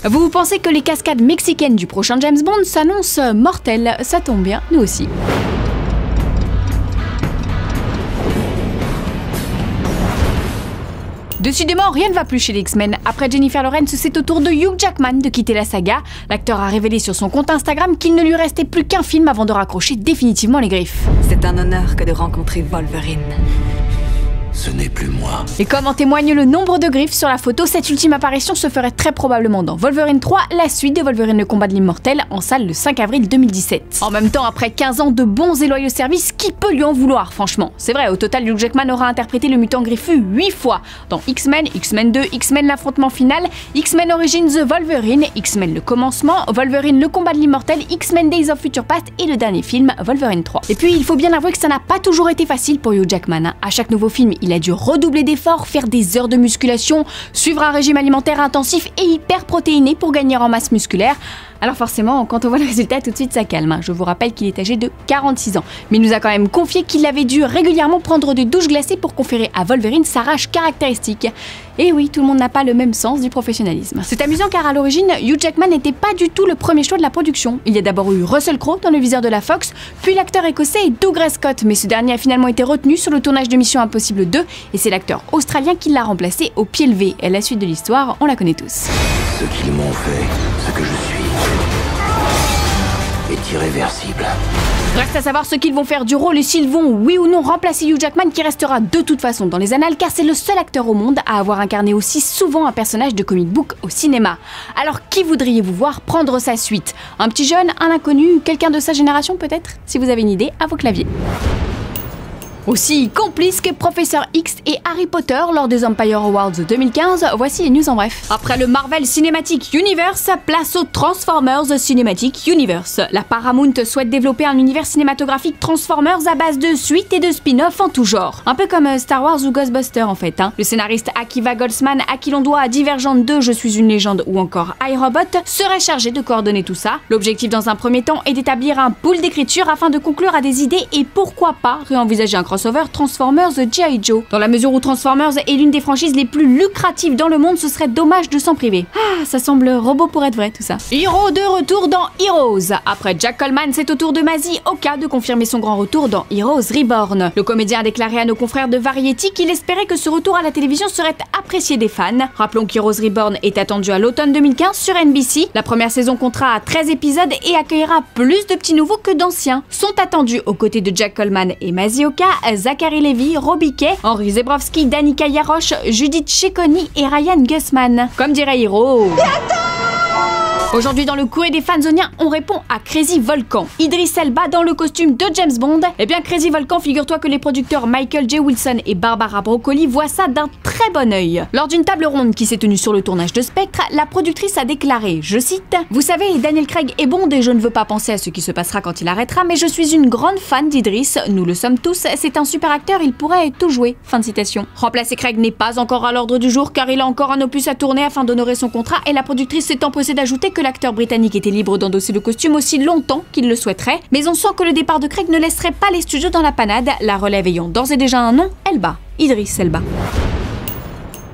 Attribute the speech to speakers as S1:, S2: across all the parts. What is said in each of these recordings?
S1: Vous pensez que les cascades mexicaines du prochain James Bond s'annoncent mortelles? Ça tombe bien, nous aussi. Décidément, rien ne va plus chez les X-Men. Après Jennifer Lawrence, c'est au tour de Hugh Jackman de quitter la saga. L'acteur a révélé sur son compte Instagram qu'il ne lui restait plus qu'un film avant de raccrocher définitivement les griffes.
S2: C'est un honneur que de rencontrer Wolverine.
S3: Ce n'est plus moi.
S1: Et comme en témoigne le nombre de griffes sur la photo, cette ultime apparition se ferait très probablement dans Wolverine 3, la suite de Wolverine le combat de l'immortel, en salle le 5 avril 2017. En même temps, après 15 ans de bons et loyaux services, qui peut lui en vouloir, franchement? C'est vrai, au total, Hugh Jackman aura interprété le mutant griffu 8 fois, dans X-Men, X-Men 2, X-Men l'affrontement final, X-Men Origins The Wolverine, X-Men le commencement, Wolverine le combat de l'immortel, X-Men Days of Future Past et le dernier film, Wolverine 3. Et puis, il faut bien avouer que ça n'a pas toujours été facile pour Hugh Jackman, hein. À chaque nouveau film, il a dû redoubler d'efforts, faire des heures de musculation, suivre un régime alimentaire intensif et hyper protéiné pour gagner en masse musculaire. Alors forcément, quand on voit le résultat, tout de suite ça calme. Je vous rappelle qu'il est âgé de 46 ans. Mais il nous a quand même confié qu'il avait dû régulièrement prendre des douches glacées pour conférer à Wolverine sa rage caractéristique. Et oui, tout le monde n'a pas le même sens du professionnalisme. C'est amusant car à l'origine, Hugh Jackman n'était pas du tout le premier choix de la production. Il y a d'abord eu Russell Crowe dans le viseur de la Fox, puis l'acteur écossais Douglas Scott, mais ce dernier a finalement été retenu sur le tournage de Mission Impossible 2, et c'est l'acteur australien qui l'a remplacé au pied levé. Et la suite de l'histoire, on la connaît tous.
S3: Ce qu'ils m'ont fait, ce que je suis, est irréversible.
S1: Reste à savoir ce qu'ils vont faire du rôle et s'ils vont, oui ou non, remplacer Hugh Jackman qui restera de toute façon dans les annales car c'est le seul acteur au monde à avoir incarné aussi souvent un personnage de comic book au cinéma. Alors qui voudriez-vous voir prendre sa suite? Un petit jeune, un inconnu, quelqu'un de sa génération peut-être? Si vous avez une idée, à vos claviers. Aussi complice que Professeur X et Harry Potter lors des Empire Awards 2015, voici les news en bref. Après le Marvel Cinematic Universe, place au Transformers Cinematic Universe. La Paramount souhaite développer un univers cinématographique Transformers à base de suites et de spin-off en tout genre. Un peu comme Star Wars ou Ghostbusters en fait, hein. Le scénariste Akiva Goldsman, à qui l'on doit Divergente 2, Je suis une légende ou encore iRobot, serait chargé de coordonner tout ça. L'objectif dans un premier temps est d'établir un pool d'écriture afin de conclure à des idées et pourquoi pas réenvisager un crossover Transformers G.I. Joe. Dans la mesure où Transformers est l'une des franchises les plus lucratives dans le monde, ce serait dommage de s'en priver. Ah, ça semble robot pour être vrai tout ça. Hero de retour dans Heroes. Après Jack Coleman, c'est au tour de Masi Oka de confirmer son grand retour dans Heroes Reborn. Le comédien a déclaré à nos confrères de Variety qu'il espérait que ce retour à la télévision serait apprécié des fans. Rappelons qu'Heroes Reborn est attendu à l'automne 2015 sur NBC. La première saison comptera 13 épisodes et accueillera plus de petits nouveaux que d'anciens. Sont attendus aux côtés de Jack Coleman et Masi Oka, Zachary Levi, Robbie Kay, Henry Zebrowski, Danica Yarosh, Judith Cecconi et Ryan Guzman. Comme dirait Hiro. Aujourd'hui dans le courrier des fanzoniens, on répond à Crazy Volcan. Idris Elba dans le costume de James Bond. Eh bien Crazy Volcan, figure-toi que les producteurs Michael J. Wilson et Barbara Broccoli voient ça d'un très bon œil. Lors d'une table ronde qui s'est tenue sur le tournage de Spectre, la productrice a déclaré, je cite, « Vous savez, Daniel Craig est Bond et je ne veux pas penser à ce qui se passera quand il arrêtera, mais je suis une grande fan d'Idris, nous le sommes tous, c'est un super acteur, il pourrait tout jouer. » Fin de citation. Remplacer Craig n'est pas encore à l'ordre du jour car il a encore un opus à tourner afin d'honorer son contrat et la productrice s'est empressée d'ajouter que l'acteur britannique était libre d'endosser le costume aussi longtemps qu'il le souhaiterait, mais on sent que le départ de Craig ne laisserait pas les studios dans la panade, la relève ayant d'ores et déjà un nom, Elba, Idris Elba.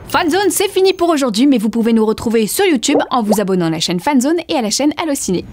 S1: Fanzone, c'est fini pour aujourd'hui, mais vous pouvez nous retrouver sur YouTube en vous abonnant à la chaîne Fanzone et à la chaîne Allociné.